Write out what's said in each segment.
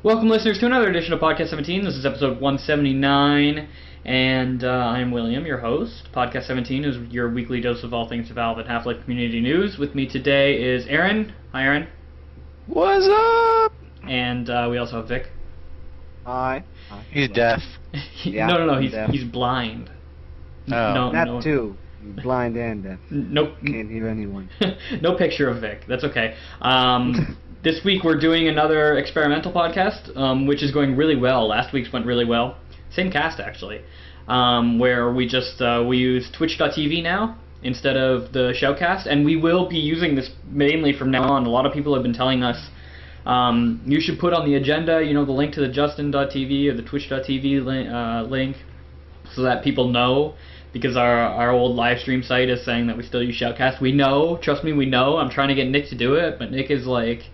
Welcome, listeners, to another edition of Podcast 17. This is episode 179, and I'm William, your host. Podcast 17 is your weekly dose of all things Valve and Half-Life community news. With me today is Aaron. Hi, Aaron. What's up? And we also have Vic. Hi. He's deaf. Yeah, no, deaf. he's blind. Oh. That too. Blind and deaf. Nope. Can't hear anyone. No picture of Vic. That's okay. This week we're doing another experimental podcast, which is going really well. Last week's went really well. Same cast, actually. Where we just we use Twitch.tv now instead of the Shoutcast, and we will be using this mainly from now on. A lot of people have been telling us you should put on the agenda, the link to the Justin.tv or the Twitch.tv link, so that people know. Because our old live stream site is saying that we still use Shoutcast. We know, trust me, we know. I'm trying to get Nick to do it, but Nick is like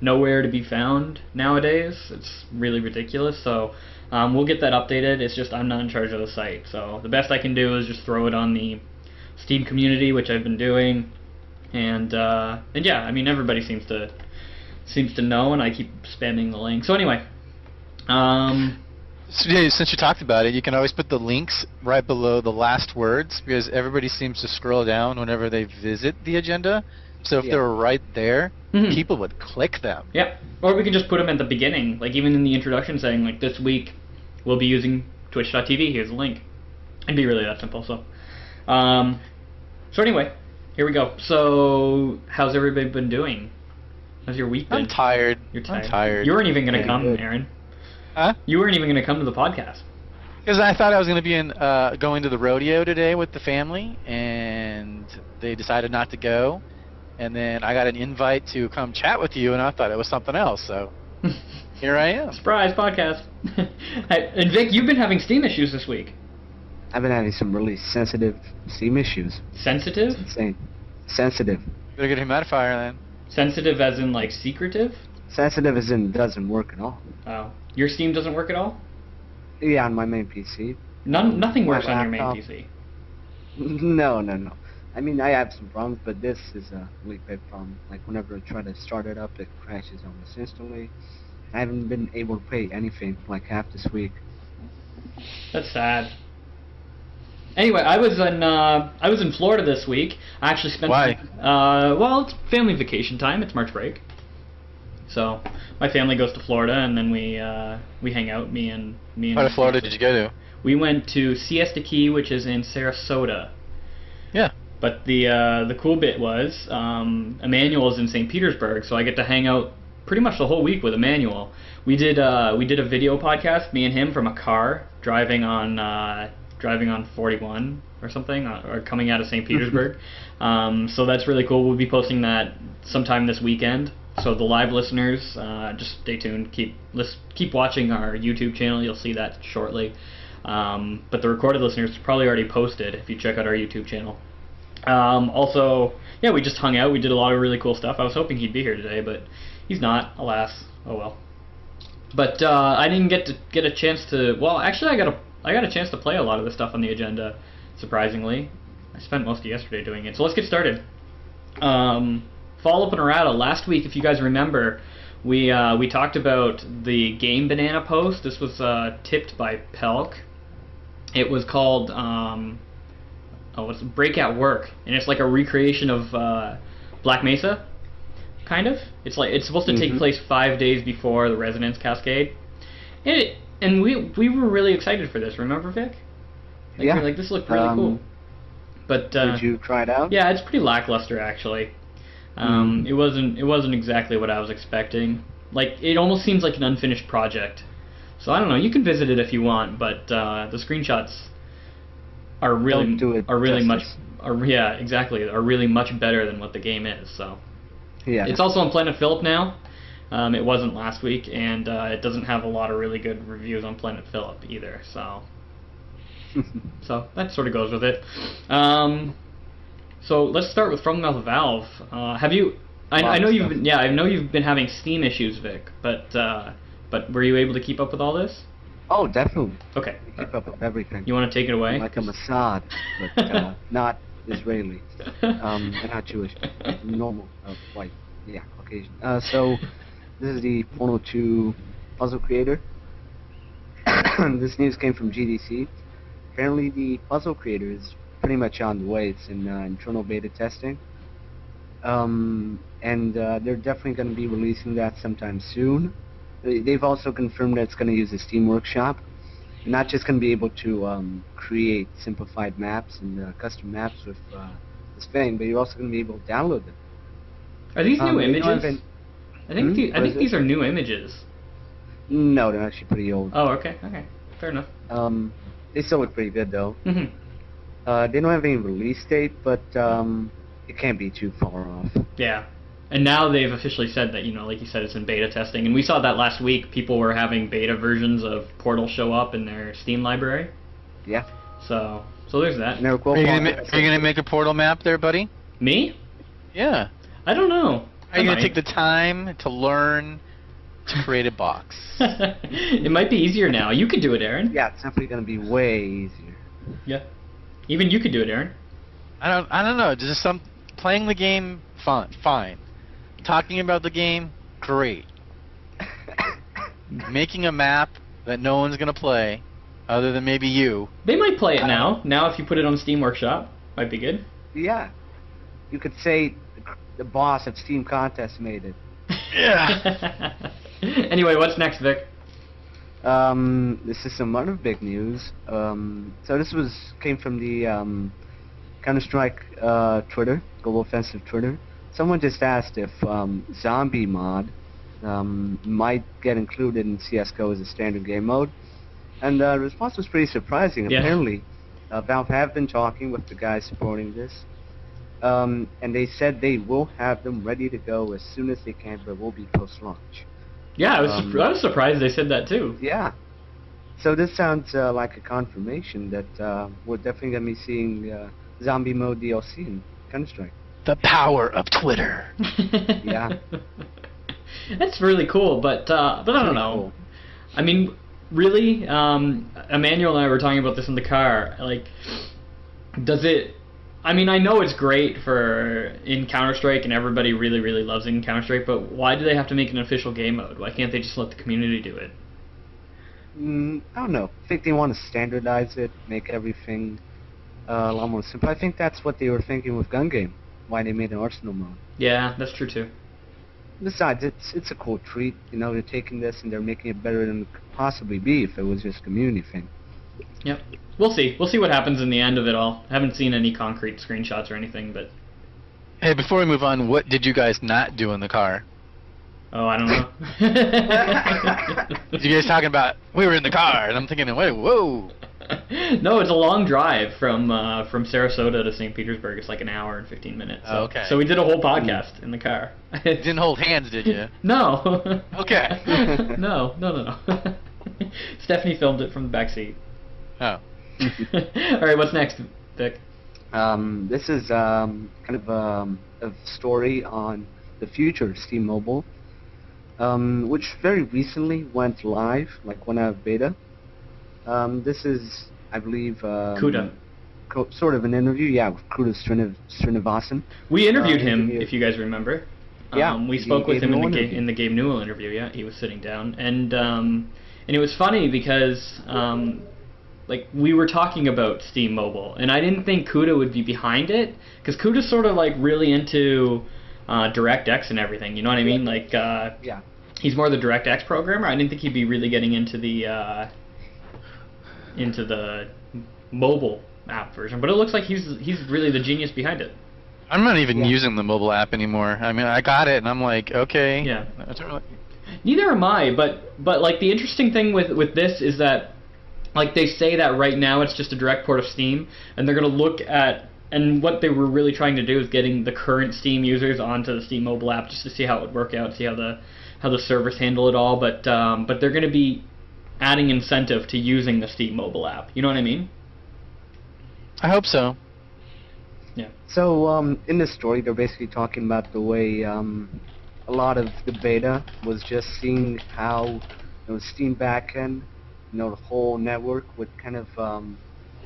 nowhere to be found nowadays. It's really ridiculous. So we'll get that updated. It's just I'm not in charge of the site. So the best I can do is just throw it on the Steam community, which I've been doing. And yeah, I mean everybody seems to know, and I keep spamming the link. So anyway, Since you talked about it, you can always put the links right below the last words, because everybody seems to scroll down whenever they visit the agenda. So if they were right there, people would click them. Yeah, or we can just put them at the beginning, like even in the introduction saying, like, this week we'll be using Twitch.tv, here's the link. It'd be really that simple, so. So anyway, here we go. So, how's everybody been doing? How's your week been? I'm tired. You're tired? I'm tired. You weren't even going to Yeah, come, good. Aaron. Huh? You weren't even going to come to the podcast. Because I thought I was going to be going to the rodeo today with the family, and they decided not to go. And then I got an invite to come chat with you, and I thought it was something else. So here I am. Surprise podcast. And Vic, you've been having Steam issues this week. I've been having some really sensitive Steam issues. Sensitive? It's insane. Sensitive. Better get a humidifier then. Sensitive as in, like, secretive? Sensitive as in doesn't work at all. Oh. Your Steam doesn't work at all? Yeah, on my main PC. Nothing works My on your main laptop. PC. No. I mean, I have some problems, but this is a really big problem. Like, whenever I try to start it up, it crashes almost instantly. I haven't been able to play anything for like half this week. That's sad. Anyway, I was in Florida this week. I actually spent. Why? Well, it's family vacation time. It's March break, so my family goes to Florida, and then we hang out. Me and. What part of Florida did you go to? We went to Siesta Key, which is in Sarasota. Yeah. But the cool bit was Emmanuel is in St. Petersburg, so I get to hang out pretty much the whole week with Emmanuel. We did a video podcast, me and him, from a car driving on 41 or something, or coming out of St. Petersburg. So that's really cool. We'll be posting that sometime this weekend. So the live listeners, just stay tuned. Keep watching our YouTube channel. You'll see that shortly. But the recorded listeners probably already posted if you check out our YouTube channel. Also, yeah, we just hung out. We did a lot of really cool stuff. I was hoping he'd be here today, but he's not. Alas, oh well. But I didn't get a chance to. Well, actually, I got a chance to play a lot of the stuff on the agenda. Surprisingly, I spent most of yesterday doing it. So let's get started. Follow up and errata. Last week, if you guys remember, we talked about the Game Banana post. This was tipped by Pelk. It was called what's Break at Work, and it's like a recreation of Black Mesa, kind of. It's supposed to take place 5 days before the Resonance Cascade, and we were really excited for this. Remember, Vic? Like, Yeah. we were like, this looked really cool. But Did you try it out? yeah, it's pretty lackluster actually. It wasn't exactly what I was expecting. Like, it almost seems like an unfinished project. So I don't know. You can visit it if you want, but the screenshots are really Don't do it justice. are really much better than what the game is. So Yeah. it's also on Planet Phillip now. It wasn't last week, and it doesn't have a lot of really good reviews on Planet Phillip either. So that sort of goes with it. So let's start with From the Mouth of Valve. Have you? I know you've been, I know you've been having Steam issues, Vic. But were you able to keep up with all this? Oh, definitely. Okay. Keep up with everything. You want to take it away? Like a Mossad, but not Israeli, and not Jewish, normal, white, yeah, Caucasian. So this is the 402 puzzle creator. This news came from GDC. Apparently, the puzzle creator is pretty much on the way. It's in internal beta testing. And they're definitely going to be releasing that sometime soon. They've also confirmed that it's going to use the Steam Workshop. You're not just going to be able to create simplified maps and custom maps with this thing, but you're also going to be able to download them. Are these new they don't have images? an- I think What is these it? are new images. No, they're actually pretty old. Oh, okay, fair enough. They still look pretty good though. Hmm. They don't have any release date, but it can't be too far off. Yeah. And now they've officially said that, like you said, it's in beta testing. And we saw that last week. People were having beta versions of Portal show up in their Steam library. Yeah. So there's that. And they're cool. Are you gonna make a Portal map there, buddy? Me? Yeah. I don't know. Are you gonna take the time to learn to create a box? It might be easier now. You could do it, Aaron. Yeah, it's definitely going to be way easier. Yeah. Even you could do it, Aaron. I don't know. Just playing the game, fine. Talking about the game, great. Making a map that no one's gonna play, other than maybe you. They might play it now. Now, if you put it on Steam Workshop, might be good. Yeah. You could say the boss of Steam Contest made it. Yeah. Anyway, what's next, Vic? This is some other big news. So this came from the Counter-Strike Twitter, Global Offensive Twitter. Someone just asked if Zombie Mod might get included in CS:GO as a standard game mode, and the response was pretty surprising. Yeah. Apparently, Valve have been talking with the guys supporting this, and they said they will have them ready to go as soon as they can, but it will be post-launch. Yeah, I was surprised they said that too. Yeah. So this sounds like a confirmation that we're definitely going to be seeing Zombie Mode DLC in Counter-Strike. The power of Twitter. Yeah. That's really cool, but I don't know. Cool. I mean, really, Emmanuel and I were talking about this in the car. Like, does it? I mean, I know it's great in Counter-Strike, and everybody really, really loves it in Counter-Strike. But why do they have to make an official game mode? Why can't they just let the community do it? I don't know. I think they want to standardize it, make everything a lot more simple. I think that's what they were thinking with Gun Game. Why they made an Arsenal mode. Yeah, that's true too. Besides, it's a cool treat. You know, they're taking this and they're making it better than it could possibly be if it was just a community thing. Yep. We'll see. We'll see what happens in the end of it all. I haven't seen any concrete screenshots or anything, but... Hey, before we move on, what did you guys not do in the car? Oh, I don't know. You guys talking about, we were in the car, and I'm thinking, wait, whoa. No, it's a long drive from Sarasota to St. Petersburg. It's like an hour and 15 minutes. So, Oh, okay. So we did a whole podcast in the car. You didn't hold hands, did you? No. Okay. No. Stephanie filmed it from the back seat. Oh. All right, what's next, Vic? This is kind of a story on the future of Steam Mobile, which very recently went live, like went out of beta. This is, I believe, Kuda. Sort of an interview, yeah, with Kuda Srinivasan. We interviewed him, interview. if you guys remember. Yeah, we he spoke with gave him an in the interview. in the Gabe Newell interview. Yeah, he was sitting down, and it was funny because like we were talking about Steam Mobile, and I didn't think Kuda would be behind it because Kuda's sort of like really into DirectX and everything. You know what I mean? Like Yeah. he's more the DirectX programmer. I didn't think he'd be really getting into the mobile app version, but it looks like he's really the genius behind it. I'm not even Yeah. using the mobile app anymore. I mean, I got it, and I'm like, okay. Yeah. That's really- Neither am I, but like the interesting thing with this is that like they say that right now it's just a direct port of Steam, and they're going to look at, and what they were really trying to do is getting the current Steam users onto the Steam mobile app just to see how it would work out, see how the servers handle it all, but they're going to be adding incentive to using the Steam mobile app. You know what I mean? I hope so. Yeah. So in this story, they're basically talking about the way a lot of the beta was just seeing how Steam backend, the whole network would kind of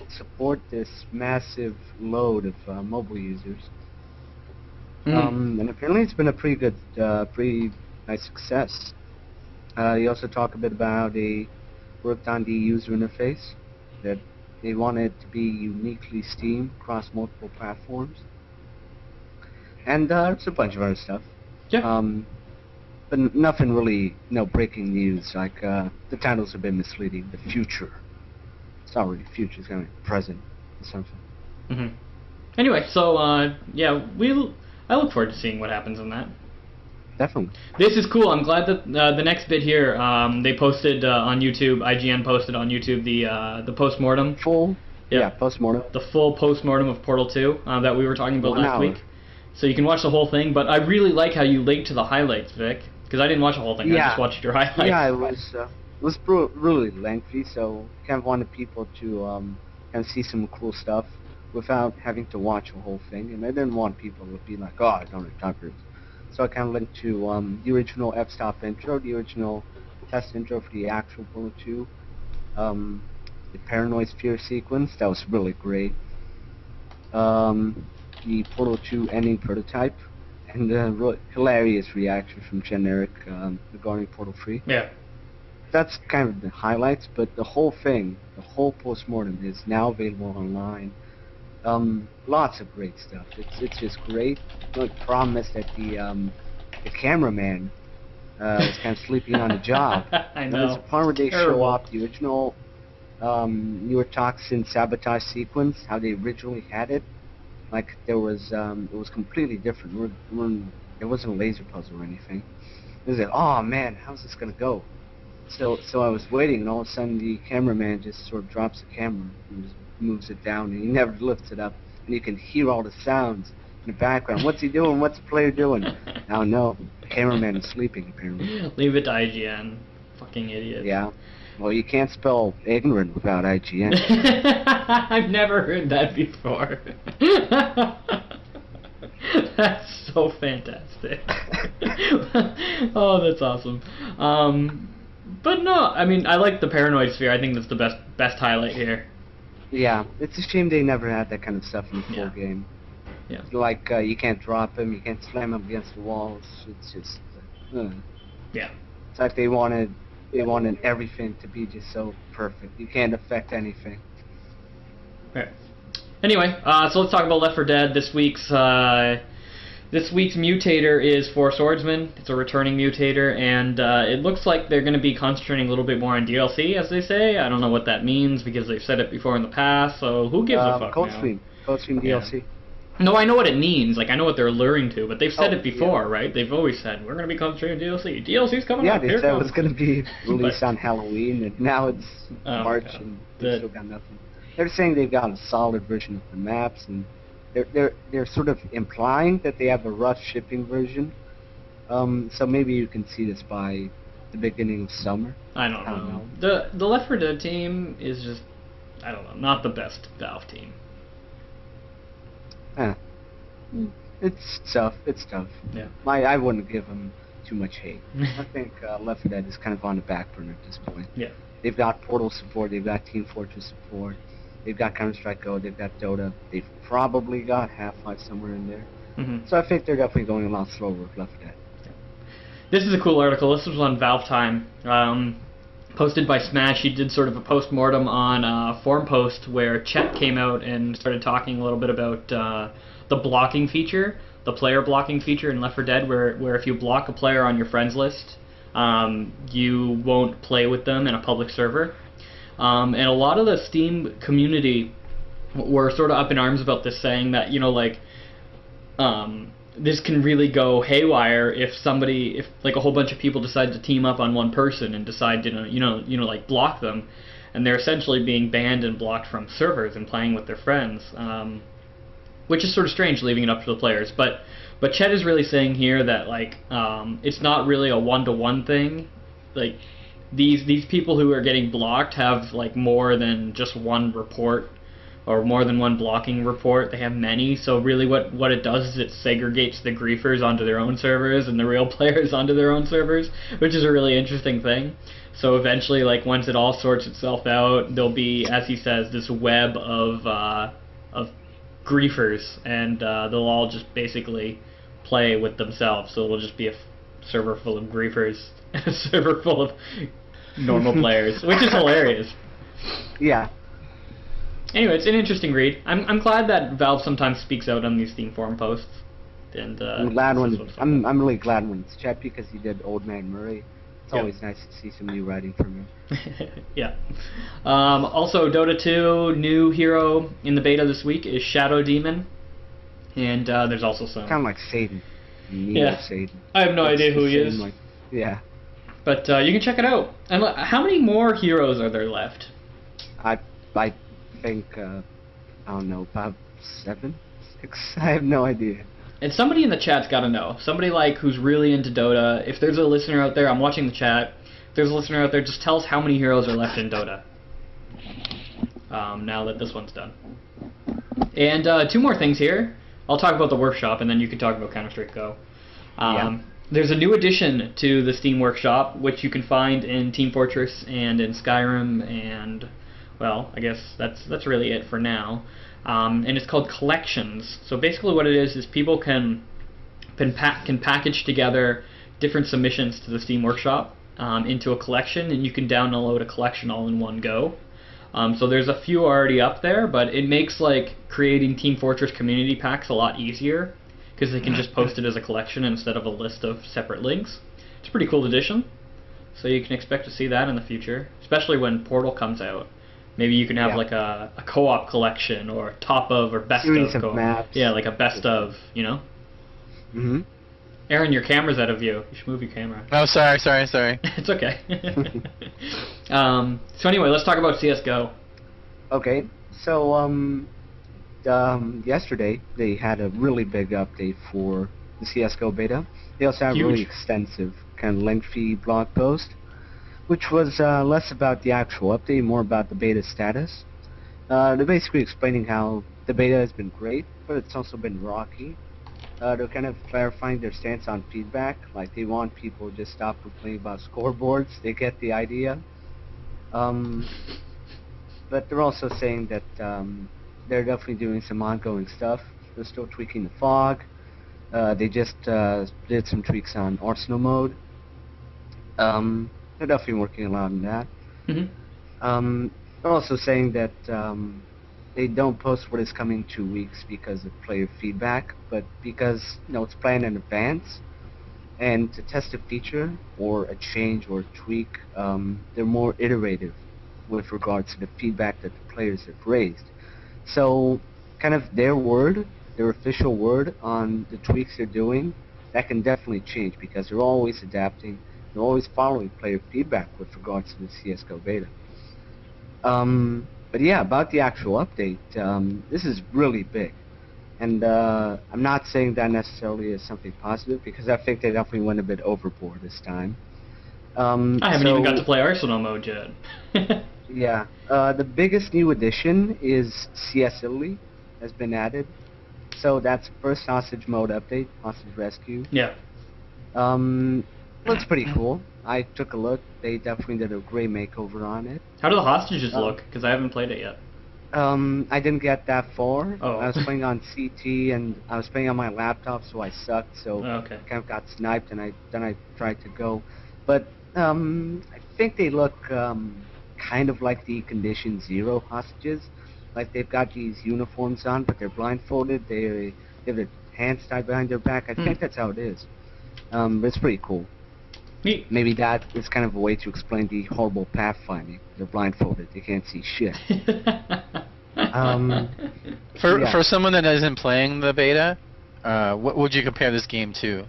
support this massive load of mobile users. And apparently it's been a pretty nice success. You also talk a bit about they worked on the user interface, that they wanted it to be uniquely Steam across multiple platforms, and it's a bunch of other stuff. Yeah. But nothing really, no breaking news. Like the titles have been misleading. The future. It's not really future. It's kind of present or something. hmm Anyway, so yeah, I look forward to seeing what happens in that. Definitely. This is cool. I'm glad that the next bit here, they posted on YouTube. IGN posted on YouTube the postmortem. Full. Yep. Yeah, postmortem. The full postmortem of Portal 2 that we were talking about 1 last hour. week. So you can watch the whole thing. But I really like how you linked to the highlights, Vic, because I didn't watch the whole thing. I Yeah. just watched your highlights. Yeah, it was really lengthy, so kind of wanted people to kind of see some cool stuff without having to watch the whole thing. And I didn't want people to be like, oh, I don't have time for this. So I kind of linked to the original F-Stop intro, the original test intro for the actual Portal 2, the Paranoid Sphere sequence, that was really great, the Portal 2 ending prototype, and the hilarious reaction from Generic regarding Portal 3. Yeah. That's kind of the highlights, but the whole thing, the whole postmortem is now available online. Lots of great stuff. It's just great. The only problem is that the cameraman was kind of sleeping on the job. I And there's know. a part where they show Terrible. off the original neurotoxin sabotage sequence, how they originally had it. Like there was, it was completely different. There wasn't a laser puzzle or anything. It was like, oh man, how's this gonna go? So I was waiting, and all of a sudden the cameraman just sort of drops the camera and just moves it down, and he never lifts it up, and you can hear all the sounds in the background. What's he doing? What's the player doing? Oh no, the cameraman is sleeping apparently. Leave it to IGN. Fucking idiot. Yeah. Well, you can't spell ignorant without IGN. I've never heard that before. That's so fantastic. Oh, that's awesome. But no, I mean, I like the Paranoid Sphere. I think that's the best highlight here. Yeah, it's a shame they never had that kind of stuff in the full Yeah. game. Yeah. Like you can't drop him, you can't slam him against the walls. It's just, Yeah. it's like they wanted everything to be just so perfect. You can't affect anything. Right. Anyway, so let's talk about Left 4 Dead. This week's mutator is for Swordsman. It's a returning mutator, and it looks like they're going to be concentrating a little bit more on DLC, as they say. I don't know what that means because they've said it before in the past. So who gives a fuck now? Coldstream Yeah. DLC. No, I know what it means. Like I know what they're alluring to, but they've said Oh, it before, yeah. right? They've always said we're going to be concentrating on DLC. DLC's coming Yeah, up. they Here said it comes. was going to be released But- on Halloween, and now it's Oh, March, God. and The- they still got nothing. They're saying they've got a solid version of the maps, and they're sort of implying that they have a rough shipping version. So maybe you can see this by the beginning of summer. I don't I don't know. The Left 4 Dead team is just, I don't know, not the best Valve team. It's tough. It's tough. Yeah. I wouldn't give them too much hate. I think Left 4 Dead is kind of on the back burner at this point. Yeah. They've got Portal support. They've got Team Fortress support. They've got Counter-Strike Go. They've got Dota. They've probably got Half-Life somewhere in there. hmm So I think they're definitely going a lot slower with Left 4 Dead. This is a cool article. This was on Valve Time, posted by Smash. He did sort of a post-mortem on a forum post where Chet came out and started talking a little bit about the blocking feature, the player blocking feature in Left 4 Dead, where if you block a player on your friends list, you won't play with them in a public server. And a lot of the Steam community were sort of up in arms about this, saying that, you know, like, this can really go haywire if like a whole bunch of people decide to team up on one person and decide to, like block them, and they're essentially being banned and blocked from servers and playing with their friends, which is sort of strange, leaving it up to the players. But Chet is really saying here that like it's not really a one-to-one thing. Like these people who are getting blocked have like more than just one report or more than one blocking report. They have many, so really what it does is it segregates the griefers onto their own servers and the real players onto their own servers, which is a really interesting thing. So eventually, like, once it all sorts itself out, there'll be, as he says, this web of griefers, and they'll all just basically play with themselves. So it'll just be a server full of griefers a server full of normal players, which is hilarious. Yeah. Anyway, it's an interesting read. I'm glad that Valve sometimes speaks out on these Steam forum posts. And I'm glad this when is what's up. I'm really glad when it's Chet because he did Old Man Murray. It's Yep. always nice to see some new writing from him. Yeah. Also, Dota 2 new hero in the beta this week is Shadow Demon, and there's also some. Kind of like Satan. Yeah. Satan. I have no It's idea who the he same, is, like- yeah. but you can check it out. And how many more heroes are there left? I think I don't know, about 7, 6. I have no idea. And somebody in the chat's got to know. Somebody like who's really into Dota. If there's a listener out there, I'm watching the chat. If there's a listener out there, just tell us how many heroes are left in Dota. Now that this one's done. And 2 more things here. I'll talk about the workshop, and then you can talk about Counter-Strike Go. Yeah. There's a new addition to the Steam Workshop, which you can find in Team Fortress and in Skyrim, and well, I guess that's really it for now. And it's called Collections. So basically, what it is people can package together different submissions to the Steam Workshop into a collection, and you can download a collection all in one go. So there's a few already up there, but it makes like creating Team Fortress community packs a lot easier because they can just post it as a collection instead of a list of separate links. It's a pretty cool addition. So you can expect to see that in the future, especially when Portal comes out. Maybe you can have like a co-op collection or top of or best Series of of co-op. maps. Yeah, like a best of, you know? Mm-hmm. Aaron, your camera's out of view. You should move your camera. Oh, sorry. It's okay. So anyway, let's talk about CSGO. Okay, so yesterday they had a really big update for the CS:GO beta. They also had a really Huge. extensive, kind of lengthy blog post, which was less about the actual update, more about the beta status. They're basically explaining how the beta has been great, but it's also been rocky. They're kind of clarifying their stance on feedback, like they want people to just stop complaining about scoreboards. They get the idea. But they're also saying that they're definitely doing some ongoing stuff. They're still tweaking the fog. They just did some tweaks on Arsenal mode. They're definitely working a lot on that. Mm-hmm. They're also saying that they don't post what is coming in 2 weeks because of player feedback, but because it's planned in advance. And to test a feature or a change or a tweak, they're more iterative with regards to the feedback that the players have raised. So, kind of their word, their official word on the tweaks they're doing, that can definitely change because they're always adapting, they're always following player feedback with regards to the CS:GO beta. But yeah, about the actual update, this is really big. And I'm not saying that necessarily is something positive because I think they definitely went a bit overboard this time. I haven't even got to play Arsenal mode yet. Yeah. The biggest new addition is CS Italy has been added. So that's the first hostage mode update, hostage rescue. Yeah. Looks pretty cool. I took a look. They definitely did a great makeover on it. How do the hostages look? Because I haven't played it yet. I didn't get that far. Oh. I was playing on CT and I was playing on my laptop, so I sucked. So Oh, okay. I kind of got sniped, and then I tried to go. But I think they look kind of like the Condition Zero hostages. Like they've got these uniforms on, but they're blindfolded. They have their hands tied behind their back. I think that's how it is. But it's pretty cool. Neat. Maybe that is kind of a way to explain the horrible pathfinding. They're blindfolded. They can't see shit. For someone that isn't playing the beta, what would you compare this game to?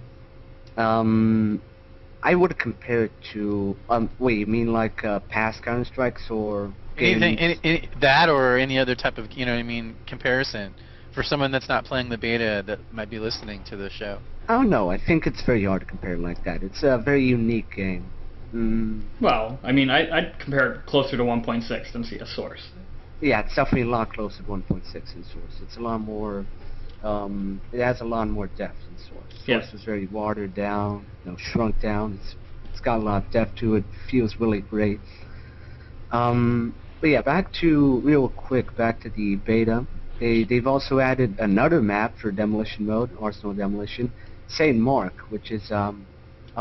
I would compare it to. Wait, you mean like past Counter Strikes or games? Anything, that or any other type of comparison for someone that's not playing the beta that might be listening to the show? I don't know. I think it's very hard to compare it like that. It's a very unique game. Well, I mean, I'd compare it closer to 1.6 than CS Source. Yeah, it's definitely a lot closer to 1.6 in Source. It's a lot more. It has a lot more depth in Source. Source was very watered down, shrunk down. It's got a lot of depth to it. Feels really great. But yeah, back to the beta. They've also added another map for demolition mode, Arsenal Demolition, St. Mark, which is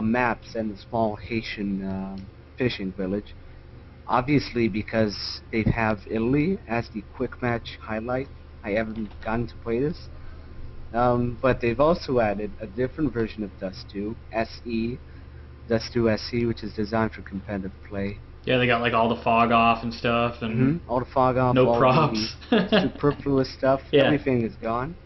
maps and a small Haitian fishing village. Obviously, because they have Italy as the quick match highlight, I haven't gotten to play this. But they've also added a different version of Dust 2, SE, Dust 2 SE, which is designed for competitive play. Yeah, they got like all the fog off and stuff, and All the fog off, no all props. the superfluous stuff, Yeah. everything is gone.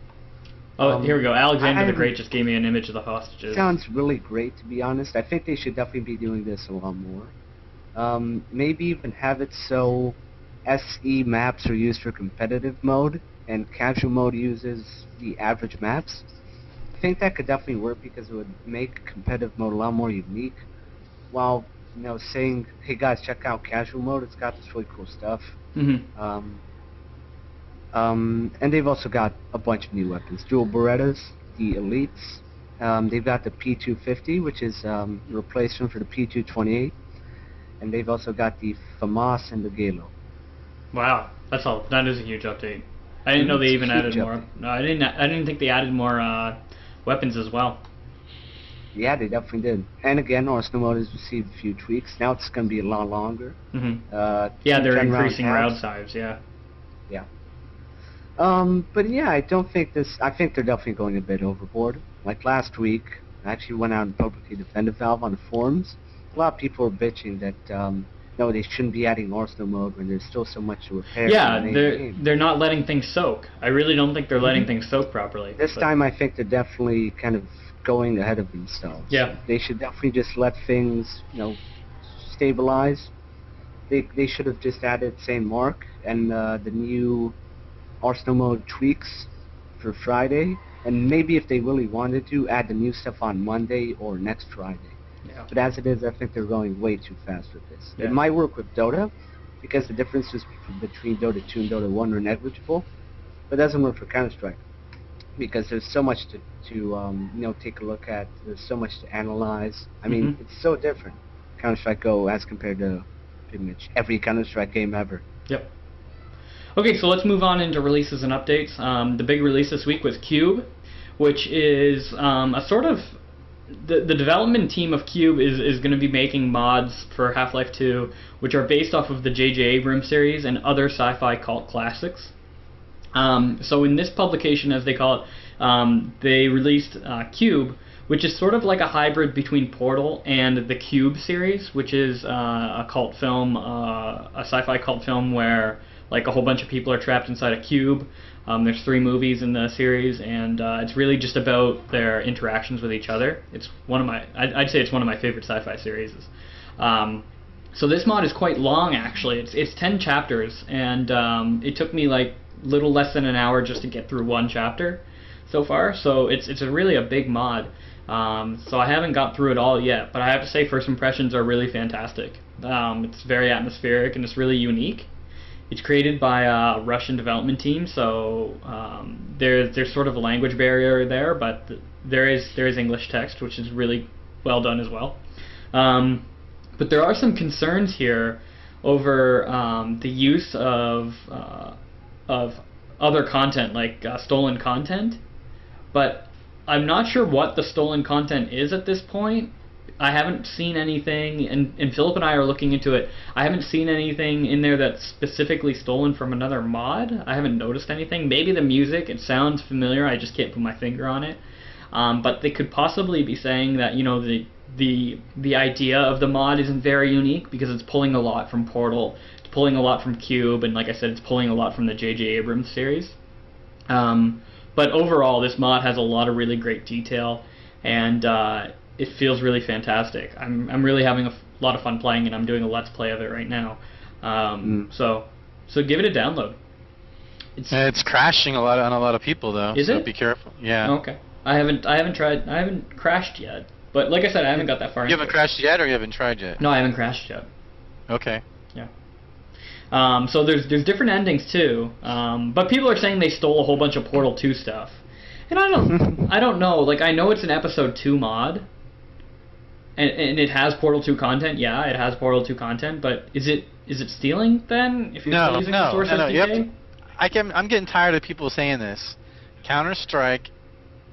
Oh, here we go. Alexander the I- Great just gave me an image of the hostages. Sounds really great, to be honest. I think they should definitely be doing this a lot more. Maybe even have it so SE maps are used for competitive mode and casual mode uses the average maps. I think that could definitely work because it would make competitive mode a lot more unique. While saying, "Hey guys, check out casual mode. It's got this really cool stuff." Hmm. And they've also got a bunch of new weapons. Dual Berettas, the Elites. They've got the P250, which is a replacement for the P228. And they've also got the FAMAS and the Galo. Wow, that is a huge update. I didn't know they even Huge added more. update. No, I didn't think they added more weapons as well. Yeah, they definitely did. And again, Arsenal mode has received a few tweaks. Now it's going to be a lot longer. Hmm. Yeah, Yeah, they're increasing route size. Yeah. Yeah. But yeah, I don't think I think they're definitely going a bit overboard. Like last week, I actually went out and publicly defended Valve on the forums. A lot of people were bitching that, no, they shouldn't be adding Arsenal mode when there's still so much to repair. Yeah, in the main game. they're not letting things soak. I really don't think they're letting things soak properly. This but- time I think they're definitely kind of going ahead of themselves. Yeah. They should definitely just let things, stabilize. They should have just added St. Mark and the new Arsenal mode tweaks for Friday. And maybe if they really wanted to, add the new stuff on Monday or next Friday. Yeah. But as it is, I think they're going way too fast with this. Yeah. It might work with Dota, because the differences between Dota 2 and Dota 1 are negligible, but it doesn't work for Counter-Strike, because there's so much to take a look at, there's so much to analyze. I mean, Mhm. it's so different, Counter-Strike Go, as compared to pretty much every Counter-Strike game ever. Yep. Okay, so let's move on into releases and updates. The big release this week was Cube, which is a sort of... The development team of Cube is going to be making mods for Half-Life 2, which are based off of the J.J. Abrams series and other sci-fi cult classics. So in this publication, as they call it, they released Cube, which is sort of like a hybrid between Portal and the Cube series, which is a cult film, a sci-fi cult film where like a whole bunch of people are trapped inside a cube. There's 3 movies in the series, and it's really just about their interactions with each other. It's one of I'd say it's one of my favorite sci-fi series. So this mod is quite long, actually. It's 10 chapters, and it took me like little less than an hour just to get through one chapter so far. So it's really a big mod. So I haven't got through it all yet, but I have to say first impressions are really fantastic. It's very atmospheric and it's really unique. It's created by a Russian development team, so there's sort of a language barrier there, but there is English text, which is really well done as well. But there are some concerns here over the use of other content, like stolen content. But I'm not sure what the stolen content is at this point. I haven't seen anything, and Philip and I are looking into it. I haven't seen anything in there that's specifically stolen from another mod. I haven't noticed anything. Maybe the music, it sounds familiar, I just can't put my finger on it. But they could possibly be saying that, the idea of the mod isn't very unique because it's pulling a lot from Portal, it's pulling a lot from Cube, and like I said, it's pulling a lot from the J.J. Abrams series. But overall, this mod has a lot of really great detail, and it feels really fantastic. I'm really having a lot of fun playing, and I'm doing a let's play of it right now. So give it a download. It's crashing on a lot of people though. Is so it? Be careful. Yeah. Okay. I haven't crashed yet. But like I said, I haven't got that far. You haven't crashed yet, or you haven't tried yet? No, I haven't crashed yet. Okay. Yeah. So there's different endings too. But people are saying they stole a whole bunch of Portal 2 stuff. And I don't know. Like, I know it's an episode 2 mod. And it has Portal 2 content. Yeah, it has Portal 2 content, but is it stealing then? If you're still using the source SDK? I'm getting tired of people saying this. Counter-Strike,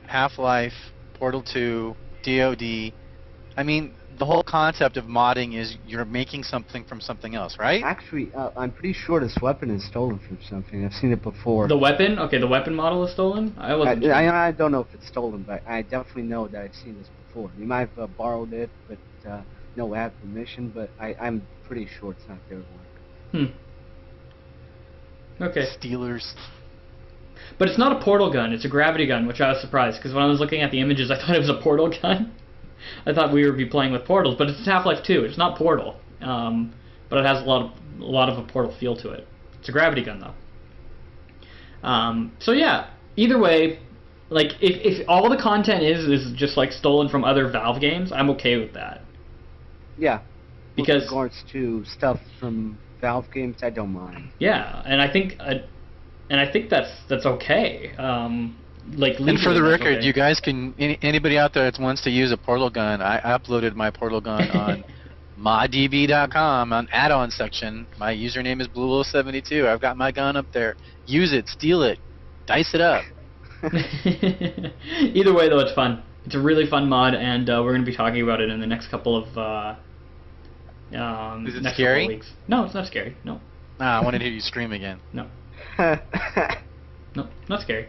Half-Life, Portal 2, DoD, I mean, the whole concept of modding is you're making something from something else, right? Actually, I'm pretty sure this weapon is stolen from something. I've seen it before. The weapon? Okay, the weapon model is stolen? I wasn't sure. I don't know if it's stolen, but I definitely know that I've seen this before. You might have borrowed it, but no, I have permission, but I'm pretty sure it's not their work. Okay. Stealers. But it's not a portal gun, it's a gravity gun, which I was surprised, because when I was looking at the images, I thought it was a portal gun. I thought we would be playing with portals, but it's Half-Life 2. It's not Portal, but it has a lot of a Portal feel to it. It's a gravity gun, though. So yeah, either way, like if all the content is just like stolen from other Valve games, I'm okay with that. Yeah. Because with regards to stuff from Valve games, I don't mind. Yeah, and I think that's okay. Like, and for the record, okay. you guys can anybody out there that wants to use a portal gun, I uploaded my portal gun on moddb.com on add-on section. My username is Blue72. I've got my gun up there. Use it, steal it, dice it up. Either way, though, it's fun. It's a really fun mod, and we're going to be talking about it in the next couple of is it next scary? Couple of weeks. No, it's not scary. No. I wanted to hear you scream again. No. No, not scary.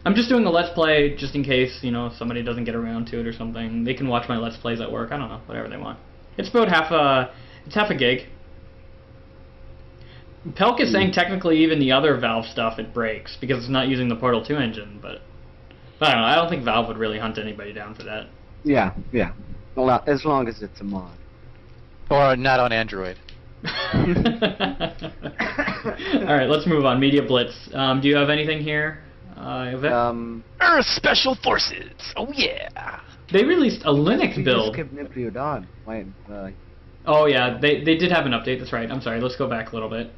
I'm just doing a Let's Play just in case, somebody doesn't get around to it or something. They can watch my Let's Plays at work. I don't know, whatever they want. It's about half a gig. Pelk is saying technically even the other Valve stuff it breaks because it's not using the Portal 2 engine, but I don't know. I don't think Valve would really hunt anybody down for that. Yeah. Well, as long as it's a mod. Or not on Android. Alright, let's move on. Media Blitz. Do you have anything here? Earth Special Forces. Oh yeah. They released a Linux build. Skip Nuclear Dawn. Oh yeah, they did have an update. That's right. I'm sorry. Let's go back a little bit.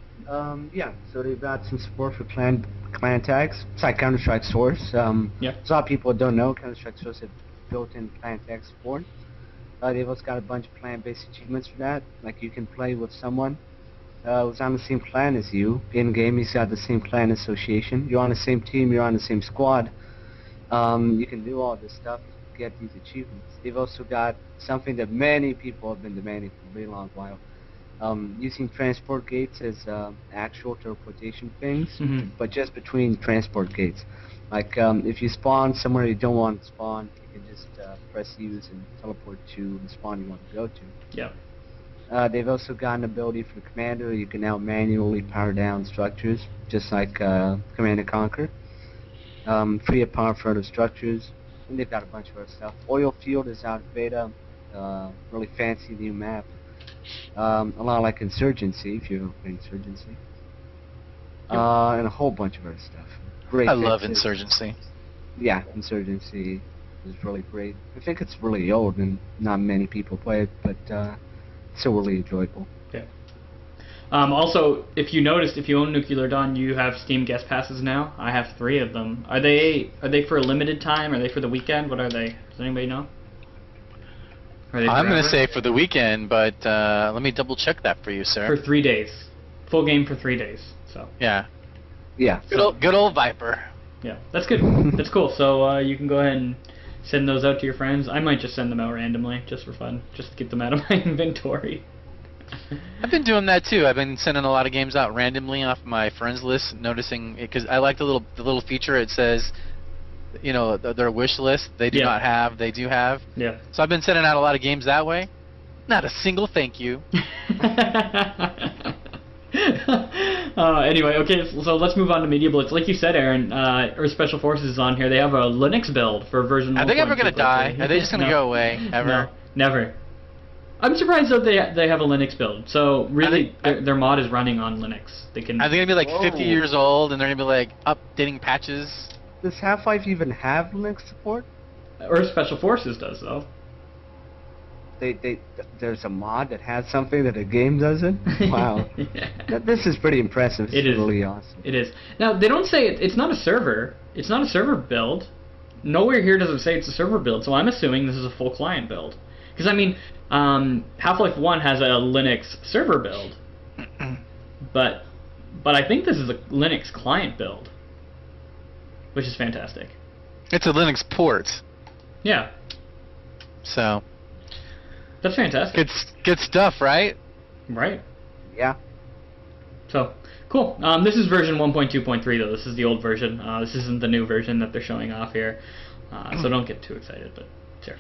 Yeah. So they've got some support for clan tags. It's like Counter-Strike Source. Yeah. So a lot of people don't know Counter-Strike Source has built-in clan tag support. They've also got a bunch of clan-based achievements for that. Like you can play with someone who's on the same clan as you. In-game, he's got the same clan association. You're on the same team. You're on the same squad. You can do all this stuff to get these achievements. They've also got something that many people have been demanding for a very long while. Using transport gates as actual teleportation things, but just between transport gates. Like if you spawn somewhere you don't want to spawn, you can just press use and teleport to the spawn you want to go to. Yeah. They've also got an ability for the commander. You can now manually power down structures, just like Command & Conquer. Free up power for other structures. And they've got a bunch of other stuff. Oil Field is out of beta. Really fancy new map. A lot like Insurgency, if you play Insurgency. And a whole bunch of other stuff. Great. I love Insurgency. Yeah, Insurgency is really great. I think it's really old and not many people play it, but still really enjoyable. Yeah. Also, if you noticed, if you own Nuclear Dawn, you have Steam guest passes now. I have 3 of them. Are they for a limited time? Are they for the weekend? What are they? Does anybody know? I'm going to say for the weekend, but let me double check that for you, sir. For 3 days. Full game for 3 days. So. Yeah. Yeah. Good old Viper. Yeah, that's good. That's cool. So you can go ahead and send those out to your friends. I might just send them out randomly, just for fun, just to get them out of my inventory. I've been doing that too. I've been sending a lot of games out randomly off my friends list, noticing because I like the little feature. It says, their wish list. They do not have. They do have. Yeah. So I've been sending out a lot of games that way. Not a single thank you. Anyway, okay, so let's move on to Media Blitz. Like you said, Aaron, Earth Special Forces is on here. They have a Linux build for version 1.2. Are they ever going to die? Are they just going to go away? Ever? No, never. I'm surprised that they have a Linux build. So really, their mod is running on Linux. They can. Are they going to be like 50 years old and they're going to be like updating patches? Does Half-Life even have Linux support? Earth Special Forces does, though. There's a mod that has something that a game doesn't? Wow. Yeah. This is pretty impressive. It is really awesome. It is. Now, they don't say it's not a server. It's not a server build. Nowhere here does it say it's a server build, so I'm assuming this is a full client build. Because, I mean, Half-Life 1 has a Linux server build. but I think this is a Linux client build. Which is fantastic. It's a Linux port. Yeah. So, That's fantastic. Good stuff, right? Right. Yeah. So, cool. This is version 1.2.3 though. This is the old version. This isn't the new version that they're showing off here. So don't get too excited, but sure.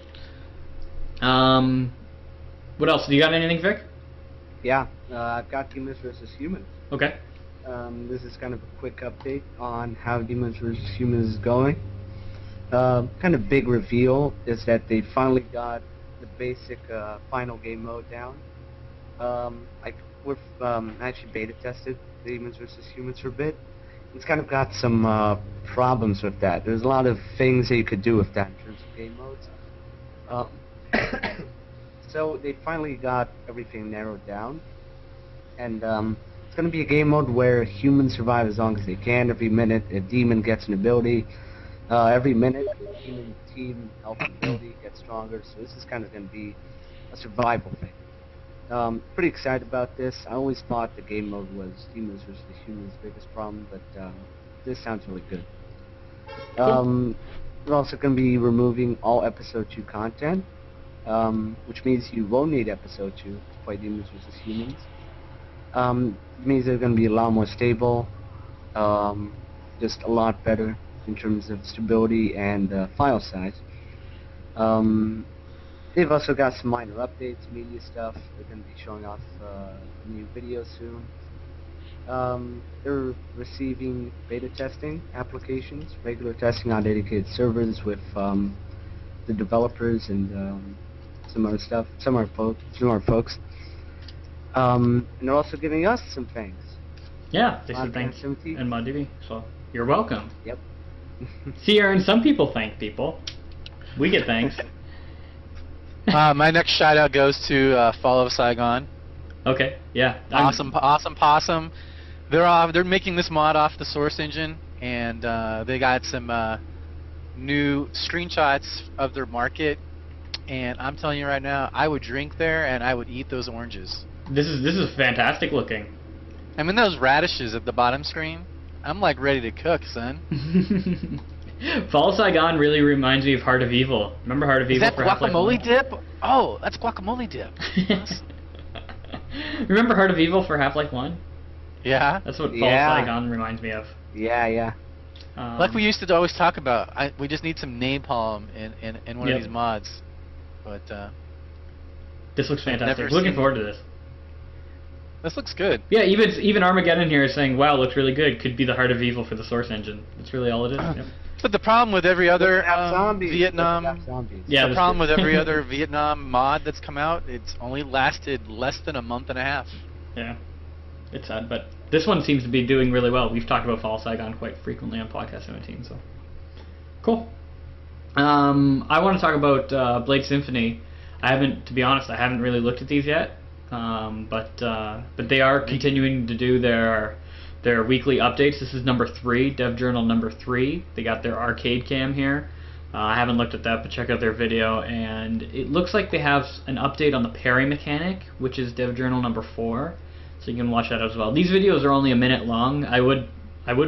What else? Do you got anything, Vic? Yeah. I've got Demons vs. Humans. Okay. This is kind of a quick update on how Demons vs. Humans is going. Kind of big reveal is that they finally got the basic final game mode down. We've actually beta tested Demons vs. Humans for a bit. It's kind of got some problems with that. There's a lot of things that you could do with that in terms of game modes. So they finally got everything narrowed down, and it's going to be a game mode where humans survive as long as they can. Every minute a demon gets an ability. Every minute the human team health ability gets stronger. So this is kind of going to be a survival thing. Pretty excited about this. I always thought the game mode was Demons vs. Humans' biggest problem, but this sounds really good. We're also going to be removing all Episode 2 content, which means you won't need Episode 2 to play Demons vs. Humans. It means they're going to be a lot more stable, just a lot better in terms of stability and file size. They've also got some minor updates, media stuff. They're going to be showing off a new video soon. They're receiving beta testing applications, regular testing on dedicated servers with the developers and some other stuff, some of our folks. And they're also giving us some thanks. Yeah, they said thanks in ModDB, so you're welcome. Yep. See, Aaron, some people thank people. We get thanks. My next shout out goes to Fall of Saigon. Okay, yeah. Awesome Possum. They're making this mod off the Source engine, and they got some new screenshots of their market. And I'm telling you right now, I would drink there and I would eat those oranges. This is fantastic looking. I mean, those radishes at the bottom screen. I'm like ready to cook, son. Fall of Saigon really reminds me of Heart of Evil. Remember Heart of Evil for Half-Life 1? Is that guacamole dip? Oh, that's guacamole dip. Remember Heart of Evil for Half-Life 1? Yeah. That's what Fall of Saigon reminds me of. Yeah. Like we used to always talk about, we just need some napalm in one of these mods. But this looks fantastic. Looking forward to this. This looks good. Yeah, even Armageddon here is saying, "Wow, looks really good." Could be the Heart of Evil for the Source engine. That's really all it is. Yep. But the problem with every other Vietnam, the problem with every other Vietnam mod that's come out, it's only lasted less than a month and a half. Yeah, it's sad, but this one seems to be doing really well. We've talked about Fall of Saigon quite frequently on Podcast 17, so cool. I want to talk about Blade Symphony. To be honest, I haven't really looked at these yet. But they are continuing to do their weekly updates. This is number 3, Dev Journal number 3. They got their arcade cam here. I haven't looked at that, but check out their video. And it looks like they have an update on the parry mechanic, which is Dev Journal number 4. So you can watch that as well. These videos are only a minute long. I would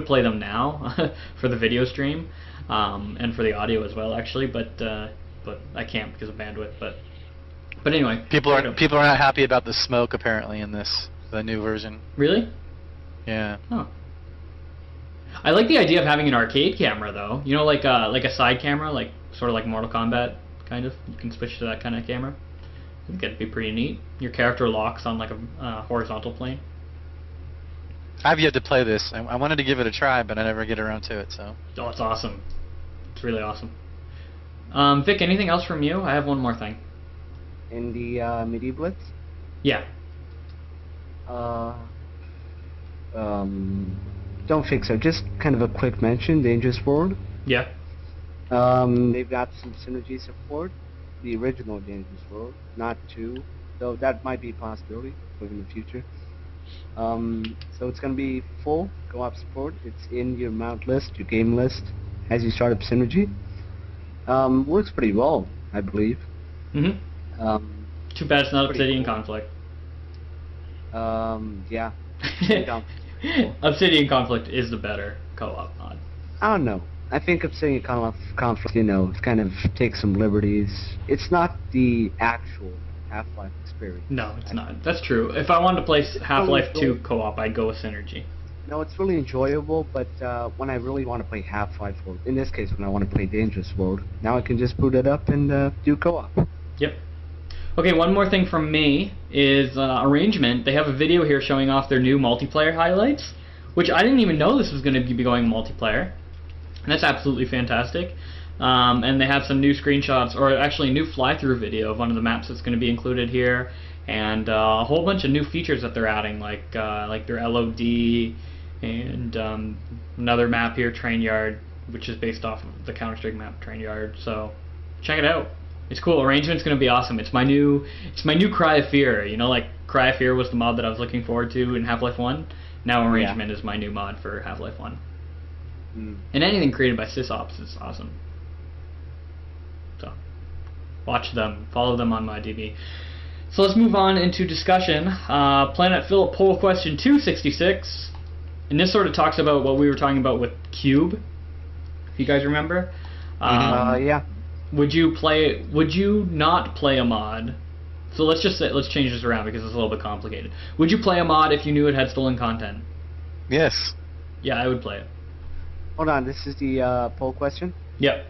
play them now for the video stream and for the audio as well, actually. But I can't because of bandwidth. But anyway, people are not happy about the smoke apparently in the new version. Really? Yeah. Huh. I like the idea of having an arcade camera though. You know, like a side camera, like sort of like Mortal Kombat, kind of. You can switch to that kind of camera. I think that'd be pretty neat. Your character locks on like a horizontal plane. I've yet to play this. I wanted to give it a try, but I never get around to it. So. Oh, it's awesome. It's really awesome. Vic, anything else from you? I have one more thing. In the Medievalist? Yeah. Don't think so. Just kind of a quick mention, Dangerous World. Yeah. They've got some synergy support. The original Dangerous World, not 2, though that might be a possibility for in the future. So it's going to be full co-op support. It's in your mount list, your game list, as you start up Synergy. Works pretty well, I believe. Mm-hmm. Too bad it's not Obsidian Conflict. Yeah. Obsidian Conflict is the better co-op mod. I don't know. I think Obsidian Conflict, kind of takes some liberties. It's not the actual Half-Life experience. No, it's not. That's true. If I wanted to play Half-Life 2 co-op, I'd go with Synergy. No, it's really enjoyable, but when I really want to play Half-Life, or in this case, when I want to play Dangerous World, now I can just boot it up and do co-op. Yep. Okay, one more thing from me is Arrangement. They have a video here showing off their new multiplayer highlights, which I didn't even know this was going to be going multiplayer. And that's absolutely fantastic. And they have some new screenshots, or actually a new fly-through video of one of the maps that's going to be included here, and a whole bunch of new features that they're adding, like their LOD, and another map here, Train Yard, which is based off of the Counter-Strike map, Train Yard. So check it out. It's cool. Arrangement's going to be awesome. It's my new Cry of Fear. You know, like Cry of Fear was the mod that I was looking forward to in Half-Life 1. Now Arrangement is my new mod for Half-Life 1. And anything created by SysOps is awesome. So watch them, follow them on MyDB. So let's move on into discussion. Planet Phillip poll question 266, and this sort of talks about what we were talking about with Cube. If you guys remember, yeah. Would you not play a mod? So let's change this around because it's a little bit complicated. Would you play a mod if you knew it had stolen content? Yes. Yeah, I would play it. Hold on, this is the poll question? Yep.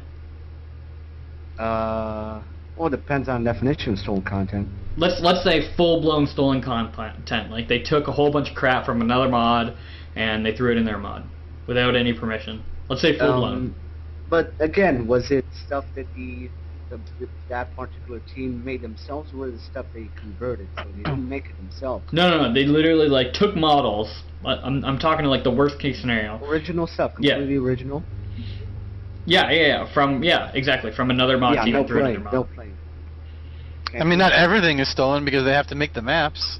Well, it depends on definition of stolen content. Let's say full-blown stolen content. Like they took a whole bunch of crap from another mod and they threw it in their mod without any permission. Let's say full-blown. But again, was it stuff that that particular team made themselves, or was it stuff they converted, so they didn't make it themselves? No. They literally like took models. I'm talking to like the worst case scenario. Original stuff, completely original. Yeah. Exactly. From another mod team and threw it in their mod. No play. I mean, not everything is stolen because they have to make the maps.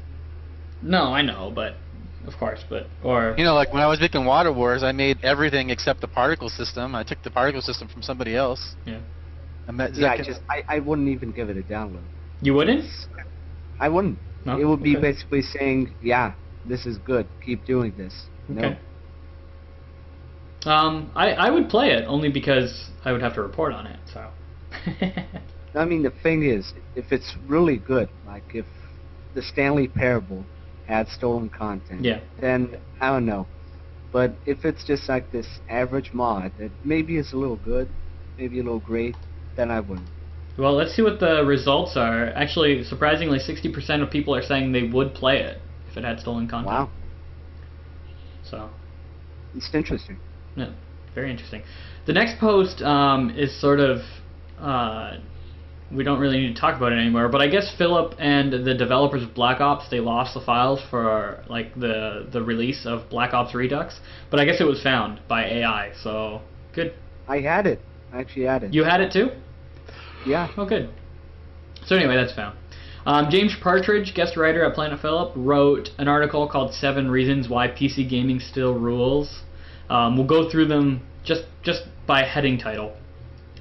No, I know, but of course, you know, like when I was making Water Wars, I made everything except the particle system. I took the particle system from somebody else. Yeah. I wouldn't even give it a download. You wouldn't? I wouldn't. No? It would be basically saying, yeah, this is good. Keep doing this. Okay. No? I would play it only because I would have to report on it. So. I mean, the thing is, if it's really good, like if the Stanley Parable had stolen content, then I don't know. But if it's just like this average mod that maybe is a little good, maybe a little great, then I wouldn't. Well, let's see what the results are. Actually, surprisingly, 60% of people are saying they would play it if it had stolen content. Wow. So. It's interesting. Yeah, very interesting. The next post is sort of, we don't really need to talk about it anymore, but I guess Phillip and the developers of Black Ops, they lost the files for like the release of Black Ops Redux, but I guess it was found by AI, so good. I had it. I actually had it. You had it too? Yeah. Oh, good. So anyway, that's found. James Partridge, guest writer at Planet Phillip, wrote an article called 7 Reasons Why PC Gaming Still Rules. We'll go through them just by heading title.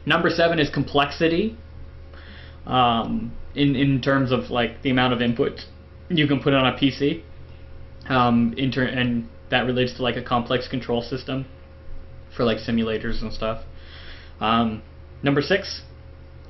Number 7 is complexity. In terms of like the amount of input you can put on a PC, and that relates to like a complex control system for like simulators and stuff. Number 6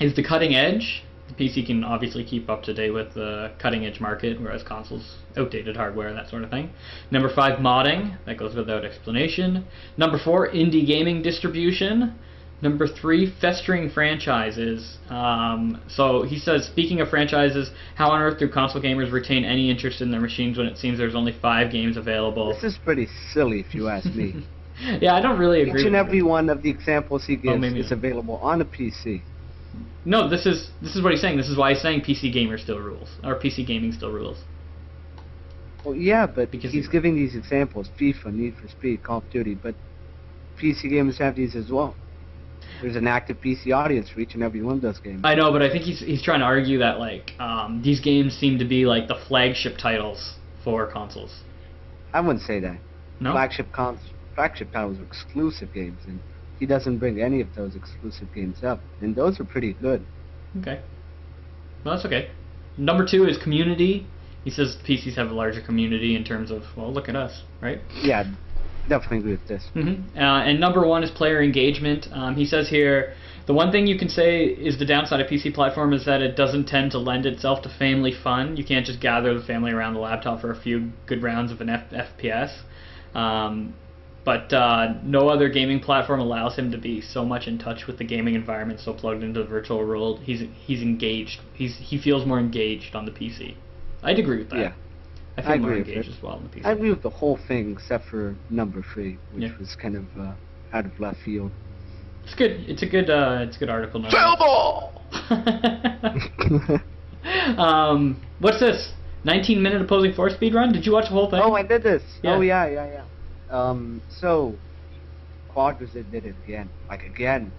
is the cutting edge. The PC can obviously keep up to date with the cutting edge market, whereas consoles, outdated hardware, that sort of thing. Number 5, modding. That goes without explanation. Number 4, indie gaming distribution. Number 3, festering franchises. So he says, speaking of franchises, how on earth do console gamers retain any interest in their machines when it seems there's only 5 games available? This is pretty silly if you ask me. Yeah, I don't really agree. Each and every one of the examples he gives is available on a PC. No, this is what he's saying. This is why he's saying PC gamer still rules, or PC gaming still rules. Well, yeah, but because he's giving these examples: FIFA, Need for Speed, Call of Duty. But PC gamers have these as well. There's an active PC audience for each and every one of those games. I know, but I think he's trying to argue that like these games seem to be like the flagship titles for consoles. I wouldn't say that. No. Flagship titles are exclusive games, and he doesn't bring any of those exclusive games up, and those are pretty good. Okay. Well, that's okay. Number 2 is community. He says PCs have a larger community in terms of, well, look at us, right? Yeah, definitely agree with this. And number 1 is player engagement. He says here, The one thing you can say is the downside of PC platform is that it doesn't tend to lend itself to family fun. You can't just gather the family around the laptop for a few good rounds of an FPS. But no other gaming platform allows him to be so much in touch with the gaming environment, so plugged into the virtual world. He's engaged. He feels more engaged on the PC. I'd agree with that. Yeah. I feel more agree with engaged it. as well on the PC. I agree with the whole thing except for number 3, which Yeah. was kind of out of left field. It's good. It's a good article. Foul ball! What's this? 19-minute opposing force speed run? Did you watch the whole thing? Oh, I did this. Yeah. Oh, yeah. So Quadrazit did it again. Like again.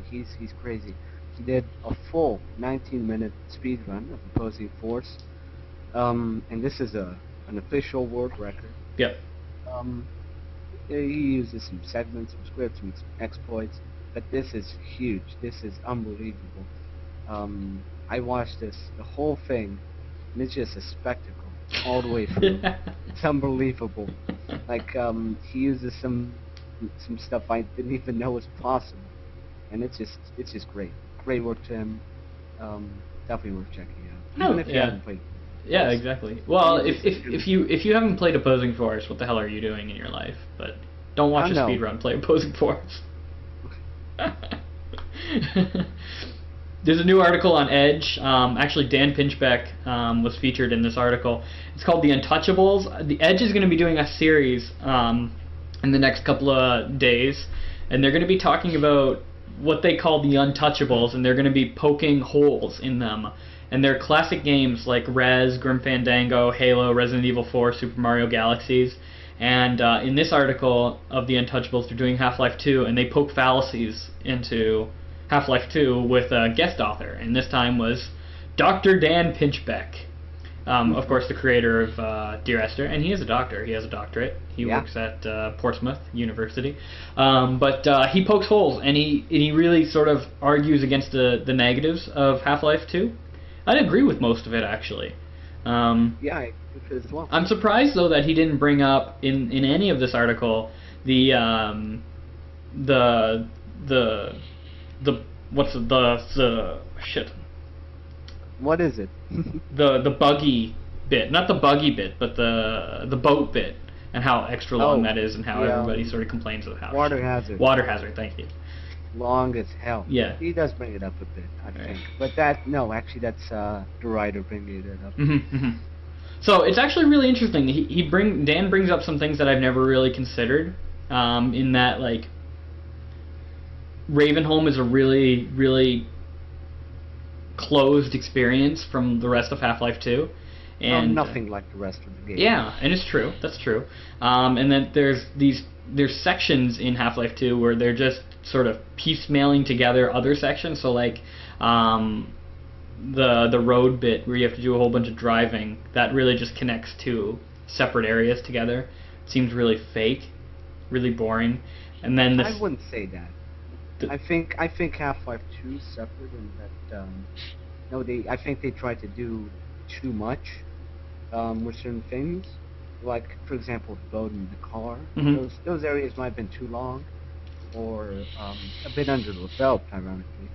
He's crazy. He did a full 19-minute speed run of opposing force. And this is an official world record. Yep. He uses some segments, some scripts, some exploits, but this is huge. This is unbelievable. I watched the whole thing, and it's just a spectacle all the way through. It's unbelievable. Like he uses some stuff I didn't even know was possible, and it's just great. Great work to him. Definitely worth checking out. Even if you haven't played. Yeah, exactly. Well, if you haven't played Opposing Force, what the hell are you doing in your life? But don't watch a speedrun. Play Opposing Force. There's a new article on Edge. Actually, Dan Pinchbeck was featured in this article. It's called The Untouchables. The Edge is going to be doing a series in the next couple of days, and they're going to be talking about what they call the Untouchables, and they're going to be poking holes in them. And they're classic games like Rez, Grim Fandango, Halo, Resident Evil 4, Super Mario Galaxies. And in this article of the Untouchables, they're doing Half-Life 2, and they poke fallacies into Half-Life 2 with a guest author, and this time was Dr. Dan Pinchbeck. Of course, the creator of Dear Esther, and he is a doctor. He has a doctorate. He works at Portsmouth University. But he pokes holes, and he really sort of argues against the negatives of Half-Life 2. I'd agree with most of it, actually. Yeah, I agree as well. I'm surprised, though, that he didn't bring up in any of this article the shit. What is it? the buggy bit, not the buggy bit, but the boat bit, and how extra long that is, and how everybody sort of complains of how water hazard. Water hazard, thank you. Long as hell. Yeah. He does bring it up a bit, I think. But actually that's the writer bringing it up. So it's actually really interesting. Dan brings up some things that I've never really considered. In that, like, Ravenholm is a really, really closed experience from the rest of Half-Life 2. And nothing like the rest of the game. Yeah, and it's true. That's true. And then there's sections in Half-Life 2 where they're just sort of piecemealing together other sections. So like the road bit where you have to do a whole bunch of driving, that really just connects two separate areas together. It seems really fake, really boring. And then I wouldn't say that. I think Half-Life 2 is separate in that I think they tried to do too much with certain things. Like, for example, the boat and the car. Those areas might have been too long, or a bit underdeveloped, ironically.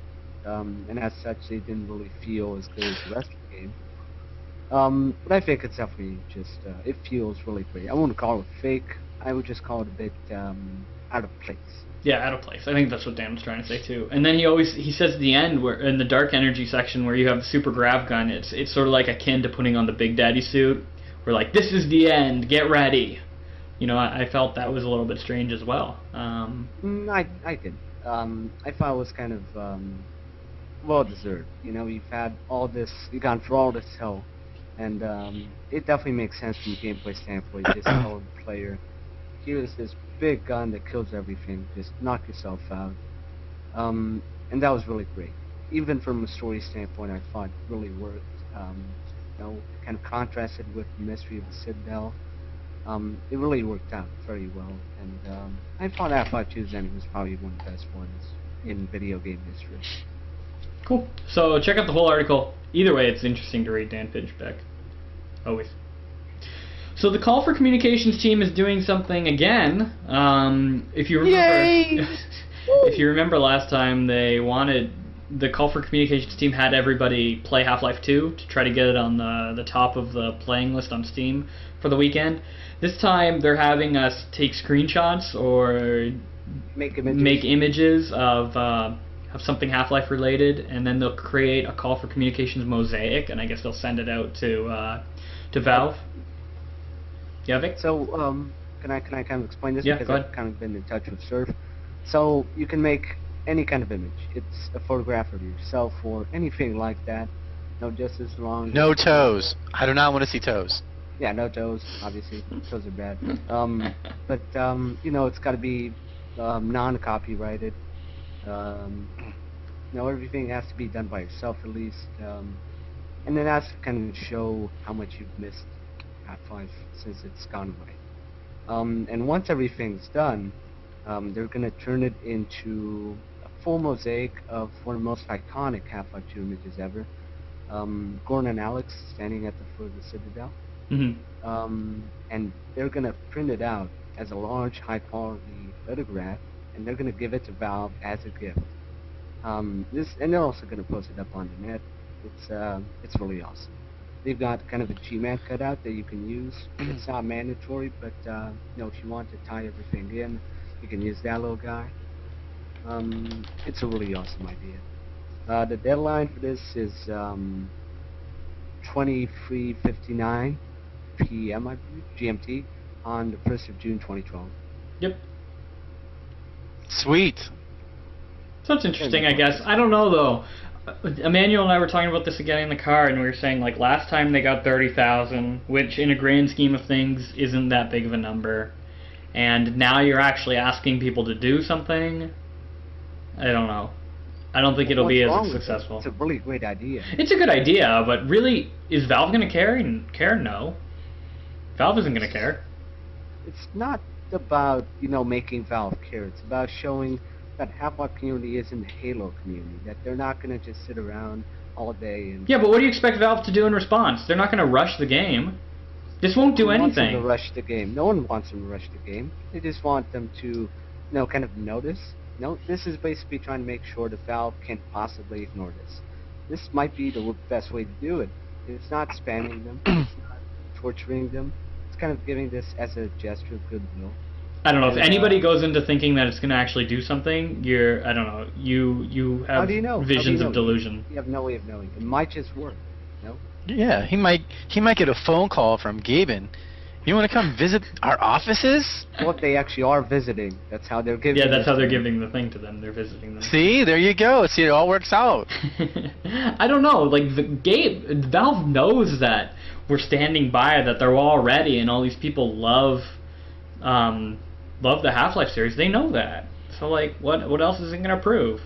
And as such, they didn't really feel as good as the rest of the game. But I think it's definitely just, it feels really great. I wouldn't call it fake. I would just call it a bit out of place. Yeah, out of place. I think that's what Dan was trying to say too. And then he says at the end, where in the dark energy section where you have the super grav gun, it's sort of like akin to putting on the Big Daddy suit. We're like, this is the end, get ready. You know, I felt that was a little bit strange as well. I did. I thought it was kind of well deserved. You know, you've gone through all this hell, and it definitely makes sense from a gameplay standpoint. Just tell the player, here's this big gun that kills everything. Just knock yourself out. And that was really great. Even from a story standpoint, I thought it really worked. Kind of contrasted with the mystery of the Citadel. It really worked out very well, and I thought Half-Life 2's ending was probably one of the best ones in video game history. Cool. So check out the whole article. Either way, it's interesting to read Dan Pinchbeck. Always. So the Call for Communications team is doing something again. If you remember, Yay! if you remember last time, the Call for Communications team had everybody play Half-Life 2 to try to get it on the top of the playing list on Steam for the weekend. This time they're having us take screenshots or make images of something Half-Life related, and then they'll create a Call for Communications mosaic, and I guess they'll send it out to Valve. Yeah, Vic? So, can I kind of explain this? Yeah, because go ahead. I've kind of been in touch with Surf. So you can make any kind of image. It's a photograph of yourself or anything like that. No, just as long. No toes. I do not want to see toes. Yeah, no toes. Obviously, toes are bad. But it's got to be non-copyrighted. Everything has to be done by yourself at least, and it has to kind of show how much you've missed Half-Life since it's gone away. And once everything's done, they're going to turn it into a full mosaic of one of the most iconic Half-Life 2 images ever. Gordon and Alex standing at the foot of the Citadel. Mm-hmm. And they're going to print it out as a large, high-quality photograph, and they're going to give it to Valve as a gift. And they're also going to post it up on the net. It's really awesome. They've got kind of a G-Man cutout that you can use. It's not mandatory, but if you want to tie everything in, you can use that little guy. It's a really awesome idea. The deadline for this is 23:59 p.m. I believe, GMT, on the 1st of June 2012. Yep. Sweet. Sounds interesting, I guess. I don't know, though. Emmanuel and I were talking about this again in the car, and we were saying, like, last time they got 30,000, which in a grand scheme of things isn't that big of a number. And now you're actually asking people to do something. I don't know. I don't think it'll be as successful. It's a really great idea. It's a good idea, but really, is Valve going to care? No. Valve isn't going to care. It's not about, making Valve care. It's about showing that Half-Life community isn't a Halo community, that they're not going to just sit around all day and... Yeah, but what do you expect Valve to do in response? They're not going to rush the game. This won't do anything. No one wants them to rush the game. No one wants them to rush the game. They just want them to, kind of notice. This is basically trying to make sure that Valve can't possibly ignore this. This might be the best way to do it. It's not spamming them. It's not torturing them. It's kind of giving this as a gesture of goodwill. I don't know, if anybody goes into thinking that it's going to actually do something, I don't know, you have How do you know? visions of delusion. You have no way of knowing. It might just work, Yeah, he might get a phone call from Gaben. You want to come visit our offices? Well, they actually are visiting. That's how they're giving. Yeah, that's how they're giving the thing to them. They're visiting them. See, there you go. See, it all works out. I don't know. Like Valve knows that we're standing by, that they're all ready, and all these people love the Half-Life series. They know that. So like, what else is it gonna prove?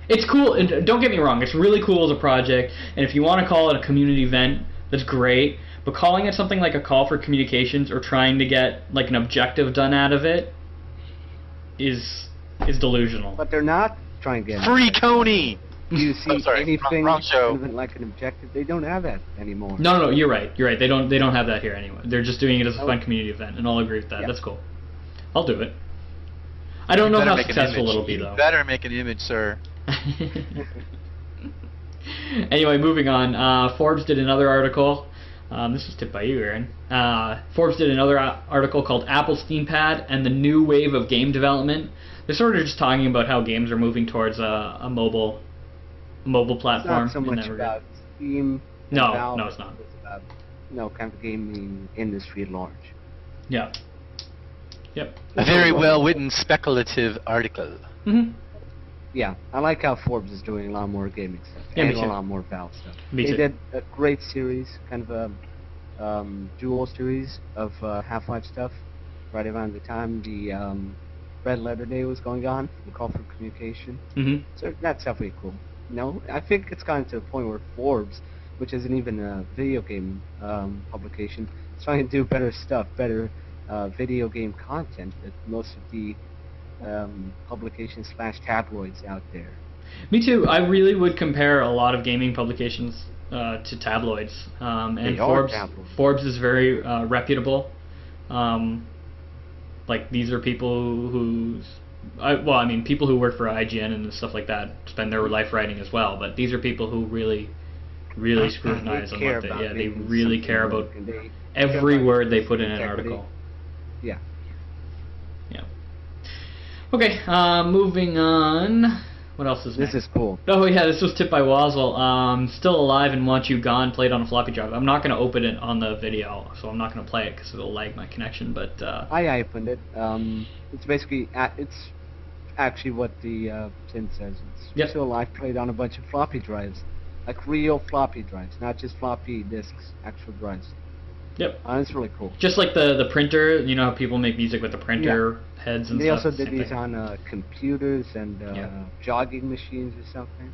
It's cool. And don't get me wrong. It's really cool as a project. And if you want to call it a community event, that's great. But calling it something like a Call for Communications or trying to get like an objective done out of it is delusional. But they're not trying to get Free Coney. Do you see anything wrong show. like an objective? They don't have that anymore. No, you're right. You're right. They don't have that here anymore. They're just doing it as a fun community event, and I'll agree with that. Yeah. That's cool. I'll do it. I don't know how successful it'll be, though. You better make an image, sir. Anyway, moving on. Forbes did another article. This was tipped by you, Aaron. Forbes did another article called Apple's ThinkPad and the New Wave of Game Development. They're sort of just talking about how games are moving towards a mobile platform. It's not so much about Steam. No, Valve. No, it's not. It's about kind of the gaming industry at large. Yeah. Yep. A very well-written speculative article. Mm-hmm. Yeah, I like how Forbes is doing a lot more gaming stuff and a lot more Valve stuff. They did a great series, kind of a dual series of Half-Life stuff, right around the time the Red Letter Day was going on, the Call for Communication. Mm-hmm. So that's definitely cool. I think it's gotten to the point where Forbes, which isn't even a video game publication, is trying to do better stuff, better video game content than most of the publications / tabloids out there. Me too. I really would compare a lot of gaming publications to tabloids. And Forbes is very reputable. Like, these are people whose well, I mean, people who work for IGN and stuff like that spend their life writing as well. But these are people who really scrutinize on what they really care about every word they put in an article. Yeah. Yeah. Okay, moving on. What else is This next? is cool. Oh yeah, this was tipped by Wazzle. Still Alive and Want You Gone played on a floppy drive. I'm not going to open it on the video, so I'm not going to play it because it'll lag my connection. But I opened it. It's basically it's actually what the tin says. It's Still Alive played on a bunch of floppy drives, like real floppy drives, not just floppy disks, actual drives. Yep. It's really cool. Just like the printer, you know how people make music with the printer heads and they stuff? They also did Same these thing. on computers and jogging machines or something.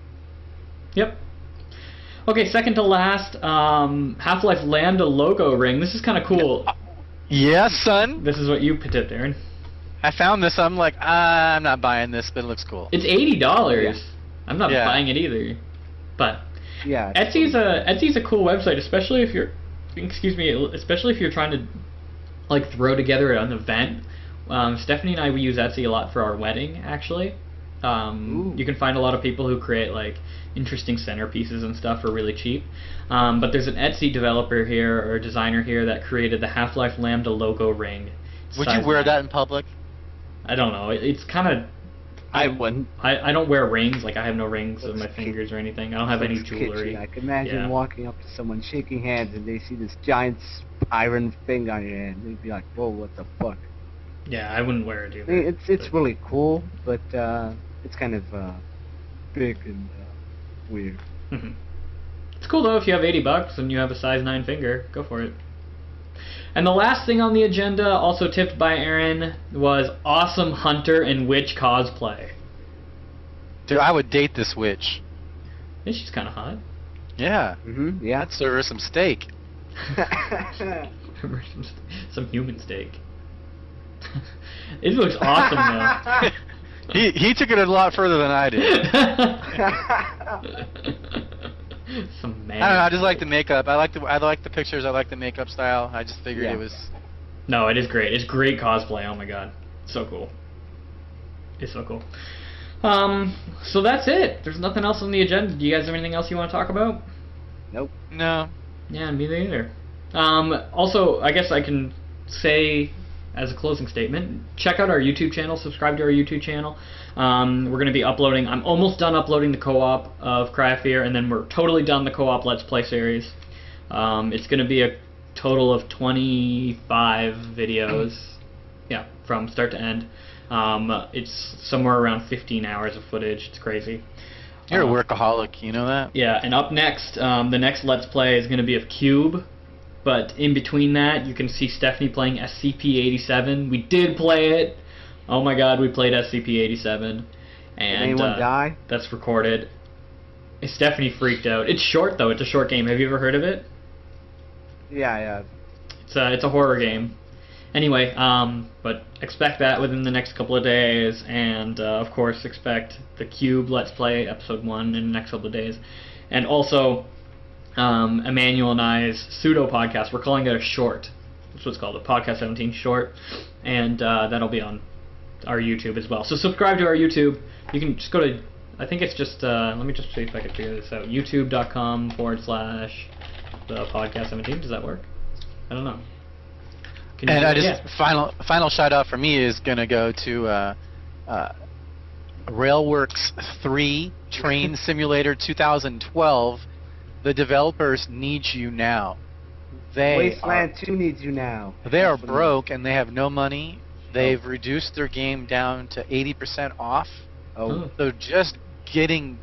Yep. Okay, second to last, Half-Life Lambda logo ring. This is kind of cool. Yeah, son. This is what you tipped, Aaron. I found this. I'm like, I'm not buying this, but it looks cool. It's $80. Yeah. I'm not buying it either. But yeah, Etsy's a cool website, especially if you're trying to like throw together an event. Stephanie and I, we use Etsy a lot for our wedding, actually. You can find a lot of people who create like interesting centerpieces and stuff for really cheap. But there's an Etsy developer here or designer here that created the Half-Life Lambda logo ring. Would you wear that in public? I don't know. It's kind of. I wouldn't. I don't wear rings. Like I have no rings on my fingers or anything. I don't have any Looks jewelry. kitschy. I can imagine Yeah. walking up to someone, shaking hands, and they see this giant iron thing on your hand. They'd be like, "Whoa, what the fuck?" Yeah, I wouldn't wear it I either. mean, it's really cool, but it's kind of big and weird. Mhm. It's cool though if you have $80 and you have a size 9 finger, go for it. And the last thing on the agenda, also tipped by Aaron, was awesome hunter and witch cosplay. Dude, I would date this witch. Yeah, she's kind of hot. Yeah. Yeah. I'd serve her some steak. Some human steak. It looks awesome though. He took it a lot further than I did. Some man. I don't know. I just like the makeup. I like the pictures. I like the makeup style. I just figured it was. No, it is great. It's great cosplay. Oh my god, so cool. It's so cool. So that's it. There's nothing else on the agenda. Do you guys have anything else you want to talk about? Nope. No. Yeah, me neither. Also, I guess I can say as a closing statement, check out our YouTube channel, subscribe to our YouTube channel. We're going to be uploading, I'm almost done uploading the co-op of Cry of Fear, and then we're totally done the co-op Let's Play series. It's going to be a total of 25 videos, yeah, from start to end. It's somewhere around 15 hours of footage. It's crazy. You're a workaholic, you know that? Yeah, and up next, the next Let's Play is going to be of Cube. But in between that, you can see Stephanie playing SCP-87. We did play it. Oh my god, we played SCP-87. Did And anyone die? that's recorded. Stephanie freaked out. It's short though. It's a short game. Have you ever heard of it? Yeah. It's a horror game. Anyway, but expect that within the next couple of days, and of course expect the Cube Let's Play episode 1 in the next couple of days, and also Emmanuel and I's pseudo podcast. We're calling it a short. That's what it's called, a Podcast 17 short, and that'll be on our YouTube as well. So subscribe to our YouTube. You can just go to, I think it's just, let me just see if I can figure this out. YouTube.com/the Podcast 17. Does that work? I don't know. And I just final shout out for me is gonna go to Railworks 3 Train Simulator 2012. The developers need you now. Wasteland 2 needs you now. They are broke and they have no money. They've reduced their game down to 80% off. So just getting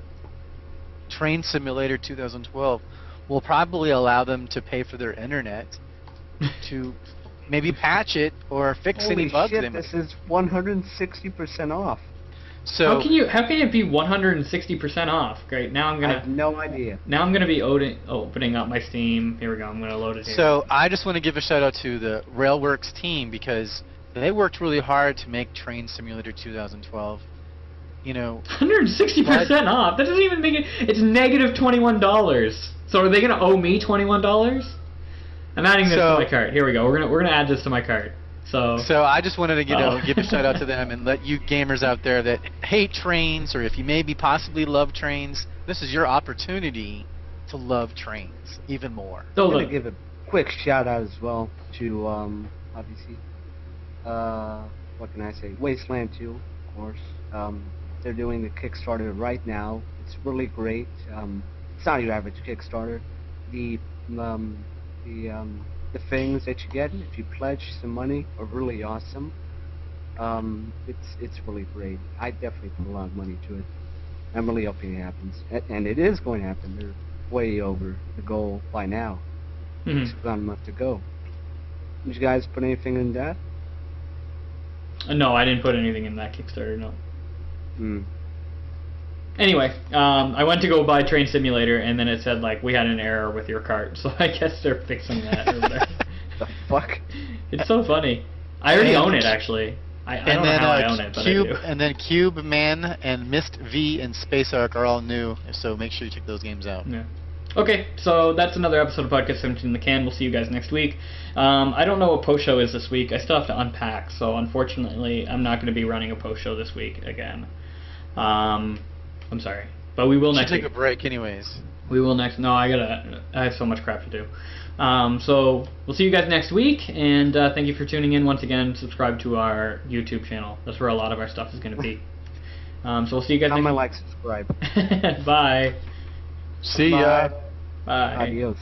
Train Simulator 2012 will probably allow them to pay for their internet to maybe patch it or fix any bugs. Holy shit, this is 160% off. So how can it be 160% off? Great. Now I'm I gonna. have no idea. Now I'm gonna be opening up my Steam. Here we go. I'm gonna load it here. So I just want to give a shout out to the Railworks team because they worked really hard to make Train Simulator 2012. You know, 160% off. That doesn't even make it. It's negative $21. So are they gonna owe me $21? I'm adding this to my cart. Here we go. We're gonna add this to my cart. So I just wanted to give a shout out to them and let you gamers out there that hate trains, or if you maybe possibly love trains, this is your opportunity to love trains even more. So I'm gonna look, give a quick shout out as well to obviously what can I say? Wasteland 2, of course. They're doing the Kickstarter right now. It's really great. It's not your average Kickstarter. The things that you get if you pledge some money are really awesome. It's really great. I definitely put a lot of money to it. I'm really hoping it happens, and it is going to happen. They're way over the goal by now. It's about a month to go. Did you guys put anything in that? no, I didn't put anything in that Kickstarter. No. Hmm. Anyway, I went to go buy Train Simulator, and then it said like we had an error with your cart. So I guess they're fixing that or whatever. The fuck? It's so funny. I already own it actually. I don't know how I own it, but Cube, I do. and then Cube Man and Myst V and Space Ark are all new, so make sure you check those games out. Yeah. Okay, so that's another episode of Podcast 17 in the can. We'll see you guys next week. I don't know what post show is this week. I still have to unpack, so unfortunately, I'm not going to be running a post show this week again. I'm sorry, but we will next Take week. a break, anyways. We will next. No, I have so much crap to do. So we'll see you guys next week, and thank you for tuning in once again. Subscribe to our YouTube channel. That's where a lot of our stuff is going to be. So we'll see you guys Comment, next like, subscribe. week. Bye. See ya. Bye. Adios.